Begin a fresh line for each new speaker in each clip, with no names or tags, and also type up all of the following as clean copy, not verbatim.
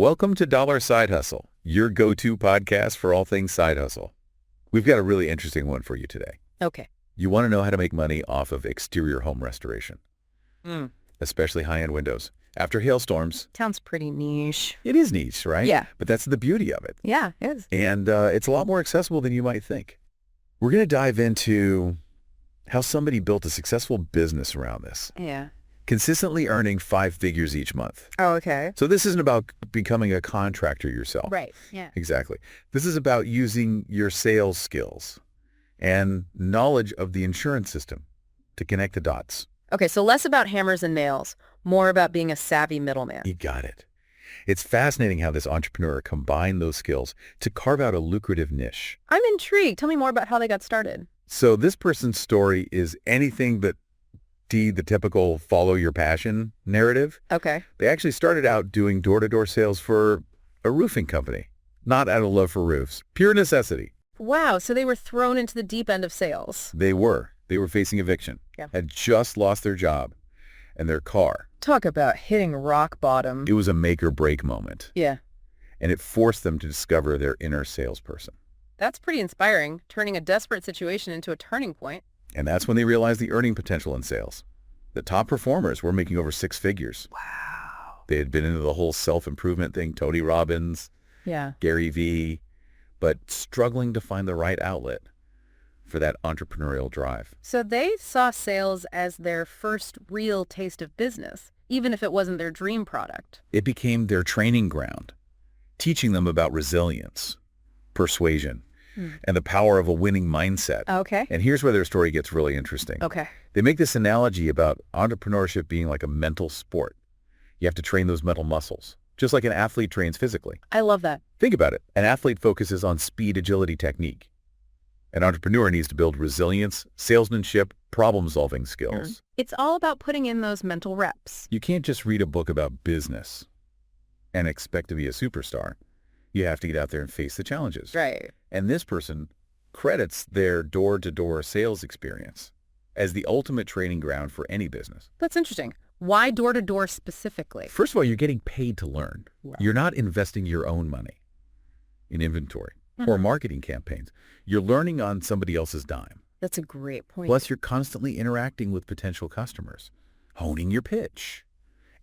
Welcome to Dollar Side Hustle, your go-to podcast for all things side hustle. We've got a really interesting one for you today.
Okay.
You want to know how to make money off of exterior home restoration, especially high-end windows. After hailstorms,
Sounds pretty niche.
it is niche, right?
Yeah.
But that's the beauty of it.
Yeah, it is.
And it's a lot more accessible than you might think. We're going to dive into how somebody built a successful business around this,
Yeah.
consistently earning 5 figures each month.
Oh, okay.
So this isn't about becoming a contractor yourself.
Right. Yeah.
Exactly. This is about using your sales skills and knowledge of the insurance system to connect the dots.
Okay, so less about hammers and nails, more about being a savvy middleman.
You got it. It's fascinating how this entrepreneur combined those skills to carve out a lucrative niche.
I'm intrigued. Tell me more about how they got started.
So this person's story is anything but the typical follow your passion narrative.
Okay.
They actually started out doing door-to-door sales for a roofing company, not out of love for roofs, pure necessity.
Wow, so they were thrown into the deep end of sales.
They were facing eviction,
Yeah.
had just lost their job and their car.
Talk about hitting rock bottom.
It was a make or break moment,
Yeah.
and it forced them to discover their inner salesperson.
That's pretty inspiring, turning a desperate situation into a turning point.
And that's when they realized the earning potential in sales. The top performers were making over 6 figures.
Wow.
They had been into the whole self-improvement thing, Tony Robbins,
Yeah.
Gary Vee, but struggling to find the right outlet for that entrepreneurial drive.
So they saw sales as their first real taste of business, even if it wasn't their dream product.
It became their training ground, teaching them about resilience, persuasion, and the power of a winning mindset.
Okay.
And here's where their story gets really interesting.
Okay.
They make this analogy about entrepreneurship being like a mental sport. You have to train those mental muscles, just like an athlete trains physically.
I love that.
Think about it. An athlete focuses on speed, agility, technique. An entrepreneur needs to build resilience, salesmanship, problem-solving skills.
It's all about putting in those mental reps.
You can't just read a book about business and expect to be a superstar. You have to get out there and face the challenges.
Right.
And this person credits their door-to-door sales experience as the ultimate training ground for any business.
That's interesting. Why door-to-door specifically?
First of all, you're getting paid to learn.
Wow.
You're not investing your own money in inventory or marketing campaigns. You're learning on somebody else's dime.
That's a great point.
Plus, you're constantly interacting with potential customers, honing your pitch,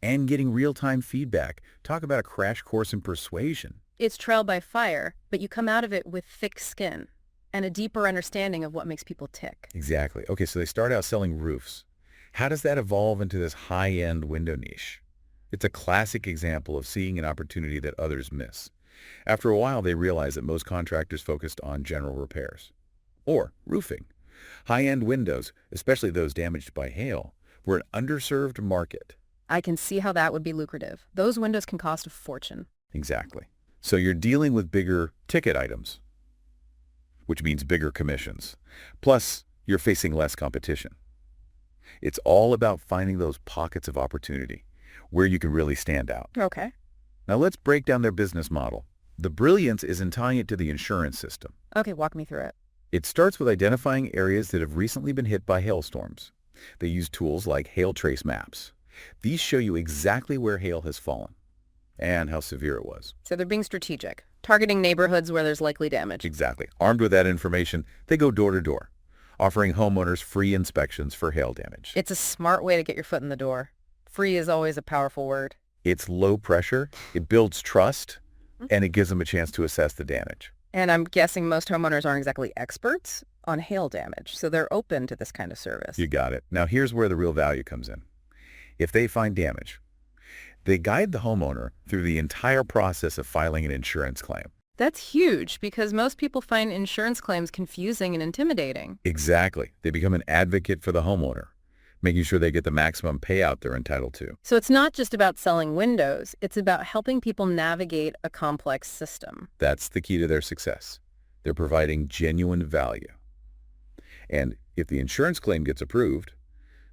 and getting real-time feedback. Talk about a crash course in persuasion.
It's trial by fire, but you come out of it with thick skin and a deeper understanding of what makes people tick.
Exactly. Okay, so they start out selling roofs. How does that evolve into this high-end window niche? It's a classic example of seeing an opportunity that others miss. After a while, they realize that most contractors focused on general repairs or roofing. High-end windows, especially those damaged by hail, were an underserved market.
I can see how that would be lucrative. Those windows can cost a fortune.
Exactly. So you're dealing with bigger ticket items, which means bigger commissions. Plus, you're facing less competition. It's all about finding those pockets of opportunity where you can really stand out.
Okay.
Now let's break down their business model. The brilliance is in tying it to the insurance system.
Okay, walk me through it.
It starts with identifying areas that have recently been hit by hailstorms. They use tools like hail trace maps. These show you exactly where hail has fallen and how severe it was.
So they're being strategic, targeting neighborhoods where there's likely damage.
Exactly. Armed with that information, they go door to door, offering homeowners free inspections for hail damage.
It's a smart way to get your foot in the door. Free is always a powerful word.
It's low pressure, it builds trust, and it gives them a chance to assess the damage.
And I'm guessing most homeowners aren't exactly experts on hail damage, so they're open to this kind of service.
You got it. Now here's where the real value comes in. If they find damage, they guide the homeowner through the entire process of filing an insurance claim.
That's huge because most people find insurance claims confusing and intimidating.
Exactly. They become an advocate for the homeowner, making sure they get the maximum payout they're entitled to.
So it's not just about selling windows, it's about helping people navigate a complex system.
That's the key to their success. They're providing genuine value. And if the insurance claim gets approved,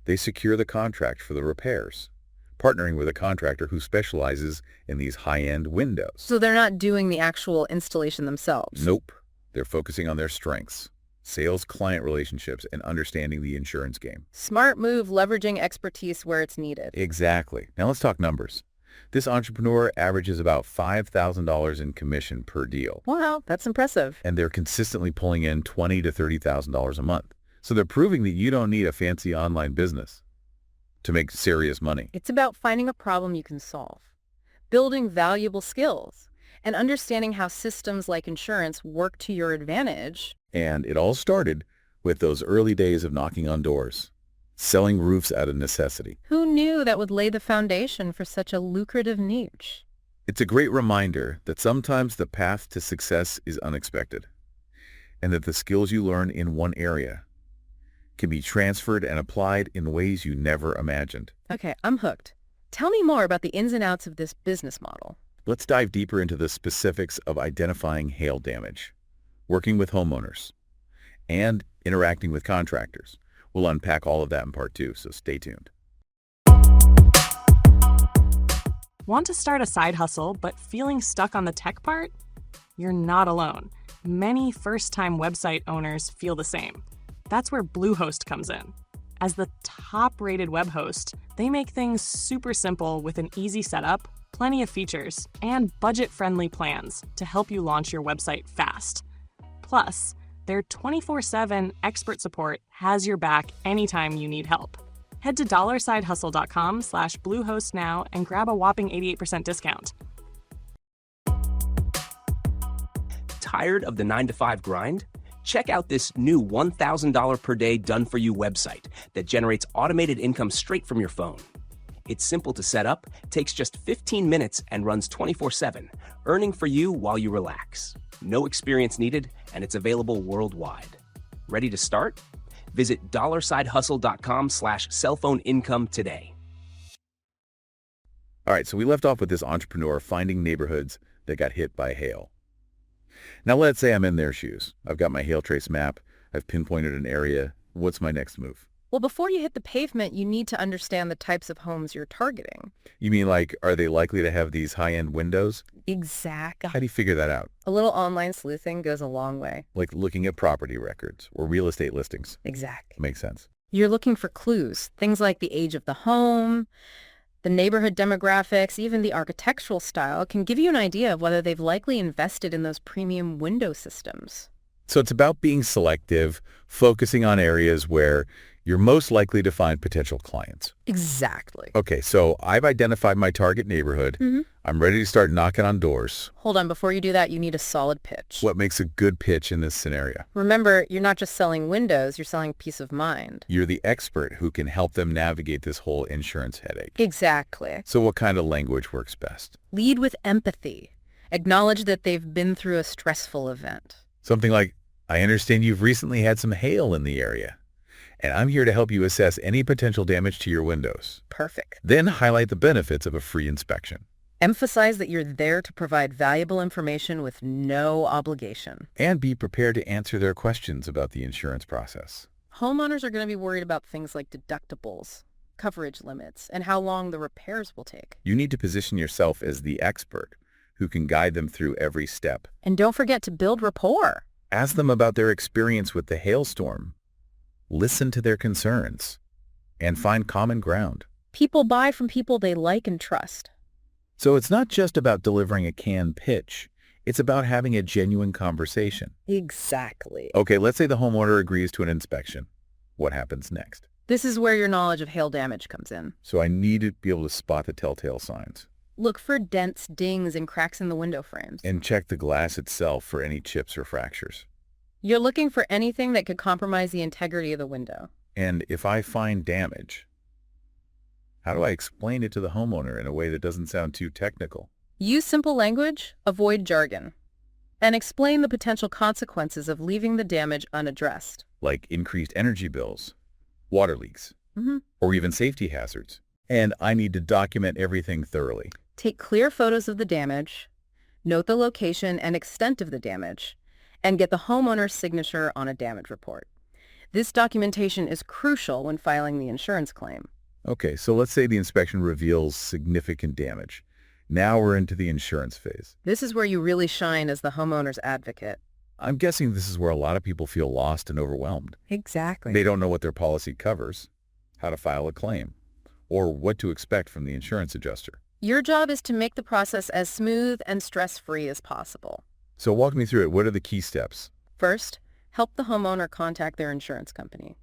they secure the contract for the repairs, partnering with a contractor who specializes in these high-end windows.
So they're not doing the actual installation themselves.
Nope. They're focusing on their strengths, sales, client relationships, and understanding the insurance game.
Smart move, leveraging expertise where it's needed.
Exactly. Now let's talk numbers. This entrepreneur averages about $5,000 in commission per deal,
Wow, that's impressive.
and they're consistently pulling in $20,000 to $30,000 a month. So they're proving that you don't need a fancy online business to make serious money.
It's about finding a problem you can solve, building valuable skills, and understanding how systems like insurance work to your advantage.
And it all started with those early days of knocking on doors, selling roofs out of necessity.
Who knew that would lay the foundation for such a lucrative niche?
It's a great reminder that sometimes the path to success is unexpected, and that the skills you learn in one area can be transferred and applied in ways you never imagined.
Okay, I'm hooked. Tell me more about the ins and outs of this business model.
Let's dive deeper into the specifics of identifying hail damage, working with homeowners, and interacting with contractors. We'll unpack all of that in part 2, so stay tuned.
Want to start a side hustle but feeling stuck on the tech part? You're not alone. Many first-time website owners feel the same. That's where Bluehost comes in. As the top-rated web host, they make things super simple with an easy setup, plenty of features, and budget-friendly plans to help you launch your website fast. Plus, their 24/7 expert support has your back anytime you need help. Head to dollarsidehustle.com/Bluehost now and grab a whopping 88% discount.
Tired of the 9-to-5 grind? Check out this new $1,000 per day done-for-you website that generates automated income straight from your phone. It's simple to set up, takes just 15 minutes, and runs 24/7, earning for you while you relax. No experience needed, and it's available worldwide. Ready to start? Visit dollarsidehustle.com/cellphoneincome today.
All right, so we left off with this entrepreneur finding neighborhoods that got hit by hail. Now let's say I'm in their shoes. I've got my hail trace map. I've pinpointed an area. What's my next move?
Well, before you hit the pavement, you need to understand the types of homes you're targeting.
You mean like, are they likely to have these high-end windows?
Exactly.
How do you figure that out?
A little online sleuthing goes a long way.
Like looking at property records or real estate listings.
Exactly.
Makes sense.
You're looking for clues, things like the age of the home, the neighborhood demographics, even the architectural style can give you an idea of whether they've likely invested in those premium window systems.
So it's about being selective, focusing on areas where you're most likely to find potential clients.
Exactly.
Okay, so I've identified my target neighborhood. I'm ready to start knocking on doors.
Hold on, before you do that, you need a solid pitch.
What makes a good pitch in this scenario?
Remember, you're not just selling windows, you're selling peace of mind.
You're the expert who can help them navigate this whole insurance headache.
Exactly.
So what kind of language works best?
Lead with empathy. Acknowledge that they've been through a stressful event.
Something like, I understand you've recently had some hail in the area, and I'm here to help you assess any potential damage to your windows.
Perfect.
Then highlight the benefits of a free inspection.
Emphasize that you're there to provide valuable information with no obligation.
And be prepared to answer their questions about the insurance process.
Homeowners are going to be worried about things like deductibles, coverage limits, and how long the repairs will take.
You need to position yourself as the expert who can guide them through every step.
And don't forget to build rapport.
Ask them about their experience with the hailstorm. Listen to their concerns and find common ground.
People buy from people they like and trust.
So it's not just about delivering a canned pitch. It's about having a genuine conversation.
Exactly.
Okay, let's say the homeowner agrees to an inspection. What happens next?
This is where your knowledge of hail damage comes in.
So I need to be able to spot the telltale signs.
Look for dents, dings, and cracks in the window frames.
And check the glass itself for any chips or fractures.
You're looking for anything that could compromise the integrity of the window.
And if I find damage, how do I explain it to the homeowner in a way that doesn't sound too technical?
Use simple language, avoid jargon, and explain the potential consequences of leaving the damage unaddressed.
Like increased energy bills, water leaks,
Mm-hmm.
or even safety hazards. And I need to document everything thoroughly.
Take clear photos of the damage, note the location and extent of the damage, and get the homeowner's signature on a damage report. This documentation is crucial when filing the insurance claim.
Okay, so let's say the inspection reveals significant damage. Now we're into the insurance phase.
This is where you really shine as the homeowner's advocate.
I'm guessing this is where a lot of people feel lost and overwhelmed.
Exactly.
They don't know what their policy covers, how to file a claim, or what to expect from the insurance adjuster.
Your job is to make the process as smooth and stress-free as possible.
So walk me through it. What are the key steps?
First, help the homeowner contact their insurance company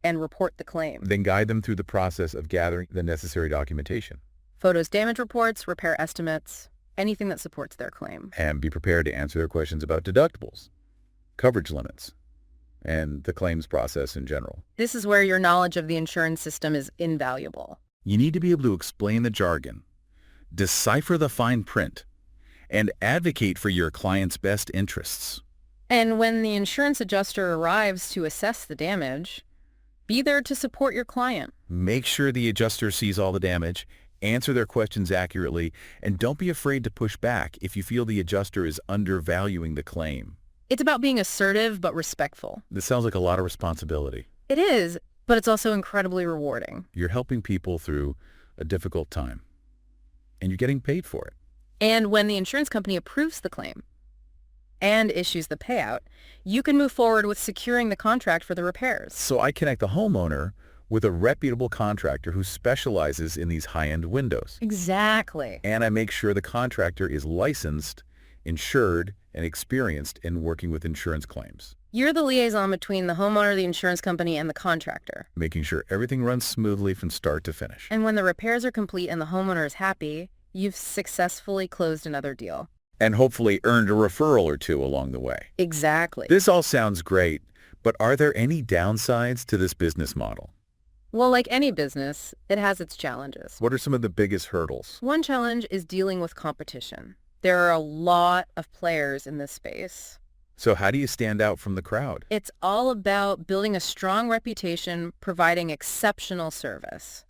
and report the claim.
Then guide them through the process of gathering the necessary documentation.
Photos, damage reports, repair estimates, anything that supports their claim.
And be prepared to answer their questions about deductibles, coverage limits, and the claims process in general.
This is where your knowledge of the insurance system is invaluable.
You need to be able to explain the jargon, decipher the fine print, and advocate for your client's best interests.
And when the insurance adjuster arrives to assess the damage, be there to support your client.
Make sure the adjuster sees all the damage, answer their questions accurately, and don't be afraid to push back if you feel the adjuster is undervaluing the claim.
It's about being assertive but respectful.
This sounds like a lot of responsibility.
It is, but it's also incredibly rewarding.
You're helping people through a difficult time, and you're getting paid for it.
And when the insurance company approves the claim and issues the payout, you can move forward with securing the contract for the repairs.
So I connect the homeowner with a reputable contractor who specializes in these high-end windows.
Exactly.
And I make sure the contractor is licensed, insured, and experienced in working with insurance claims,
You're the liaison between the homeowner, the insurance company, and the contractor.
making sure everything runs smoothly from start to finish.
And when the repairs are complete and the homeowner is happy, you've successfully closed another deal.
And hopefully earned a referral or two along the way.
Exactly.
This all sounds great, but are there any downsides to this business model?
Well, like any business, it has its challenges.
What are some of the biggest hurdles?
One challenge is dealing with competition. There are a lot of players in this space.
So how do you stand out from the crowd?
It's all about building a strong reputation, providing exceptional service,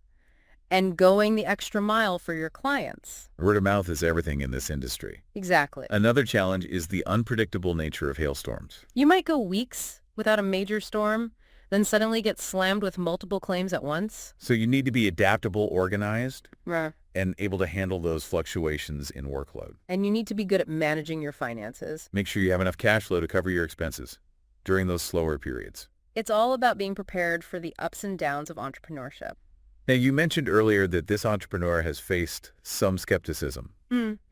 and going the extra mile for your clients.
Word of mouth is everything in this industry.
Exactly.
Another challenge is the unpredictable nature of hailstorms.
You might go weeks without a major storm, then suddenly get slammed with multiple claims at once.
So you need to be adaptable, organized,
Right.
and able to handle those fluctuations in workload.
And you need to be good at managing your finances.
Make sure you have enough cash flow to cover your expenses during those slower periods.
It's all about being prepared for the ups and downs of entrepreneurship.
Now, you mentioned earlier that this entrepreneur has faced some skepticism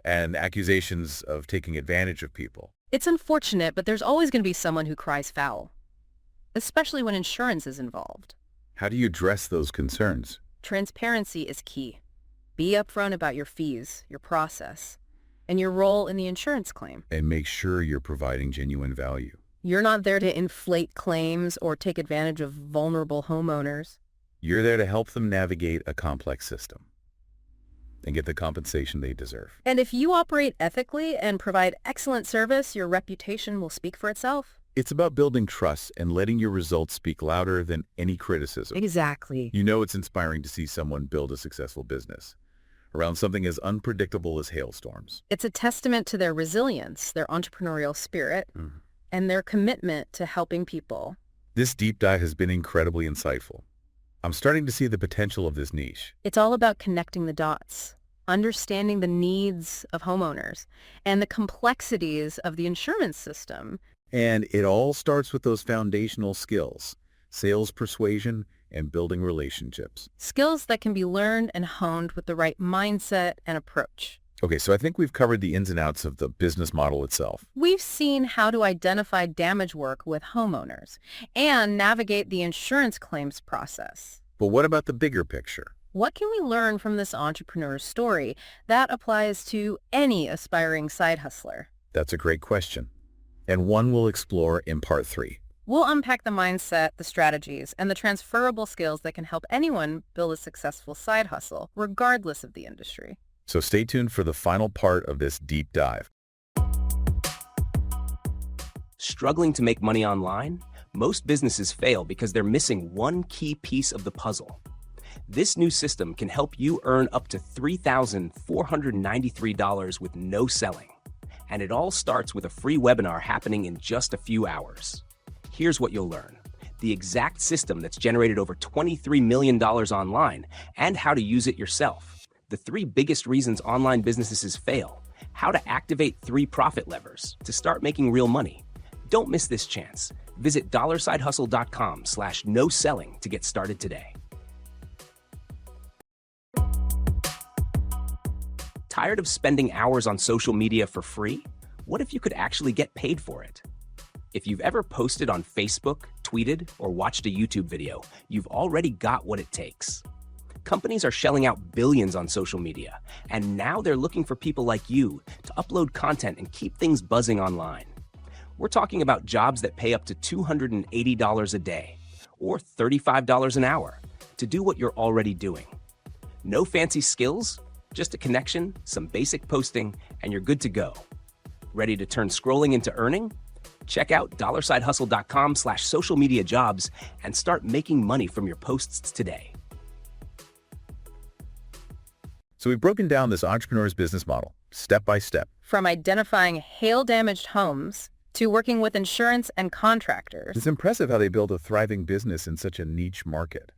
and accusations of taking advantage of people.
It's unfortunate, but there's always going to be someone who cries foul, especially when insurance is involved.
How do you address those concerns?
Transparency is key. Be upfront about your fees, your process, and your role in the insurance claim.
And make sure you're providing genuine value.
You're not there to inflate claims or take advantage of vulnerable homeowners.
You're there to help them navigate a complex system and get the compensation they deserve.
And if you operate ethically and provide excellent service, your reputation will speak for itself.
It's about building trust and letting your results speak louder than any criticism.
Exactly.
You know it's inspiring to see someone build a successful business around something as unpredictable as hailstorms.
It's a testament to their resilience, their entrepreneurial spirit, and their commitment to helping people.
This deep dive has been incredibly insightful. I'm starting to see the potential of this niche.
It's all about connecting the dots, understanding the needs of homeowners, and the complexities of the insurance system.
And it all starts with those foundational skills, sales persuasion, and building relationships.
Skills that can be learned and honed with the right mindset and approach.
Okay, so I think we've covered the ins and outs of the business model itself.
We've seen how to identify damage work with homeowners and navigate the insurance claims process.
But what about the bigger picture?
What can we learn from this entrepreneur's story that applies to any aspiring side hustler?
That's a great question, and one we'll explore in part 3.
We'll unpack the mindset, the strategies, and the transferable skills that can help anyone build a successful side hustle, regardless of the industry.
So stay tuned for the final part of this deep dive.
Struggling to make money online? Most businesses fail because they're missing one key piece of the puzzle. This new system can help you earn up to $3,493 with no selling. And it all starts with a free webinar happening in just a few hours. Here's what you'll learn: the exact system that's generated over $23 million online and how to use it yourself. The 3 biggest reasons online businesses fail. How to activate 3 profit levers to start making real money. Don't miss this chance. Visit $dollarsidehustle.com/no selling to get started today. Tired of spending hours on social media for free? What if you could actually get paid for it? If you've ever posted on Facebook, tweeted, or watched a YouTube video, you've already got what it takes. Companies are shelling out billions on social media, and now they're looking for people like you to upload content and keep things buzzing online. We're talking about jobs that pay up to $280 a day, or $35 an hour, to do what you're already doing. No fancy skills, just a connection, some basic posting, and you're good to go. Ready to turn scrolling into earning? Check out dollarsidehustle.com/social media jobs and start making money from your posts today.
So we've broken down this entrepreneur's business model, step by step.
From identifying hail-damaged homes to working with insurance and contractors.
It's impressive how they build a thriving business in such a niche market.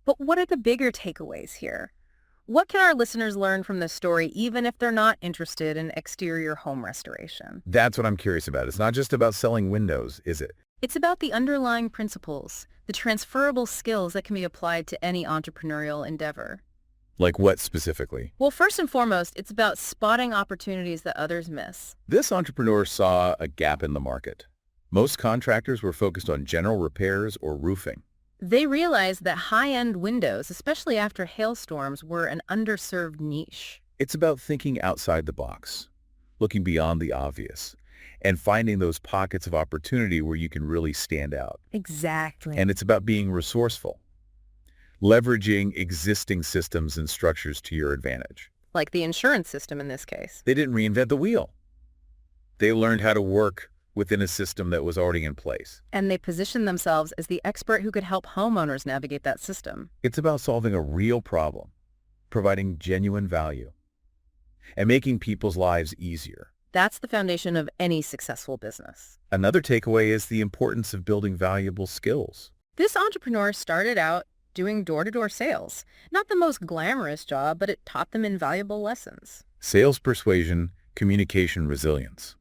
But what are the bigger takeaways here? What can our listeners learn from this story, even if they're not interested in exterior home restoration?
That's what I'm curious about. It's not just about selling windows, is it?
It's about the underlying principles, the transferable skills that can be applied to any entrepreneurial endeavor.
Like what specifically?
Well, first and foremost, it's about spotting opportunities that others miss.
This entrepreneur saw a gap in the market. Most contractors were focused on general repairs or roofing.
They realized that high-end windows, especially after hailstorms, were an underserved niche.
It's about thinking outside the box, looking beyond the obvious, and finding those pockets of opportunity where you can really stand out.
Exactly.
And it's about being resourceful, leveraging existing systems and structures to your advantage.
Like the insurance system in this case.
They didn't reinvent the wheel. They learned how to work within a system that was already in place.
And they positioned themselves as the expert who could help homeowners navigate that system.
It's about solving a real problem, providing genuine value, and making people's lives easier.
That's the foundation of any successful business.
Another takeaway is the importance of building valuable skills.
This entrepreneur started out doing door-to-door sales. Not the most glamorous job, but it taught them invaluable lessons.
Sales persuasion, communication resilience.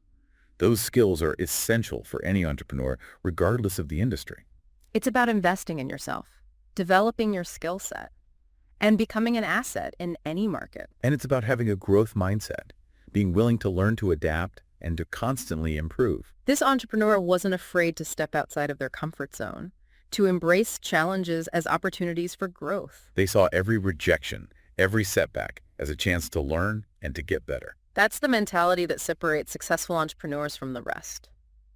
Those skills are essential for any entrepreneur, regardless of the industry.
It's about investing in yourself, developing your skill set, and becoming an asset in any market.
And it's about having a growth mindset, being willing to learn to adapt and to constantly improve.
This entrepreneur wasn't afraid to step outside of their comfort zone, to embrace challenges as opportunities for growth.
They saw every rejection, every setback as a chance to learn and to get better.
That's the mentality that separates successful entrepreneurs from the rest.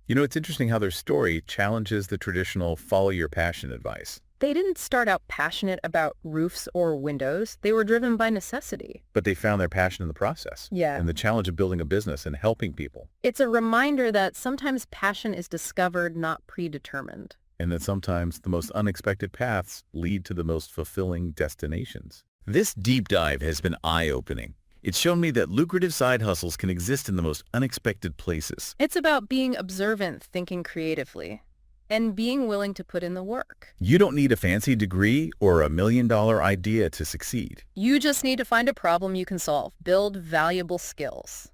You know, it's interesting how their story challenges the traditional follow your passion advice.
They didn't start out passionate about roofs or windows. They were driven by necessity.
But they found their passion in the process.
Yeah.
And the challenge of building a business and helping people.
It's a reminder that sometimes passion is discovered, not predetermined.
And that sometimes the most unexpected paths lead to the most fulfilling destinations. This deep dive has been eye-opening. It's shown me that lucrative side hustles can exist in the most unexpected places.
It's about being observant, thinking creatively, and being willing to put in the work.
You don't need a fancy degree or a $1 million idea to succeed.
You just need to find a problem you can solve, build valuable skills,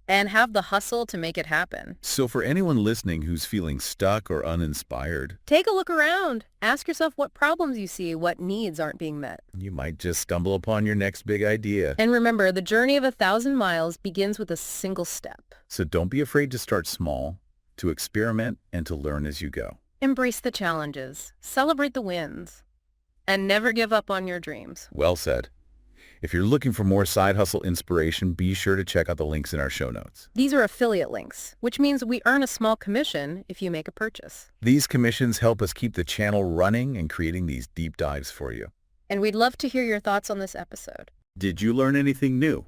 and have the hustle to make it happen.
So for anyone listening who's feeling stuck or uninspired,
Take a look around. Ask yourself what problems you see, what needs aren't being met.
you might just stumble upon your next big idea.
And remember, the journey of 1,000 miles begins with a single step.
So don't be afraid to start small, to experiment, and to learn as you go.
Embrace the challenges, celebrate the wins, and never give up on your dreams.
Well said. If you're looking for more side hustle inspiration, be sure to check out the links in our show notes.
These are affiliate links, which means we earn a small commission if you make a purchase.
These commissions help us keep the channel running and creating these deep dives for you.
And we'd love to hear your thoughts on this episode.
Did you learn anything new?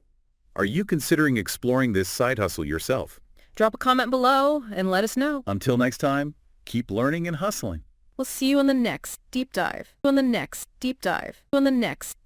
Are you considering exploring this side hustle yourself?
Drop a comment below and let us know.
Until next time, keep learning and hustling.
We'll see you on the next deep dive. On the next deep dive. On the next deep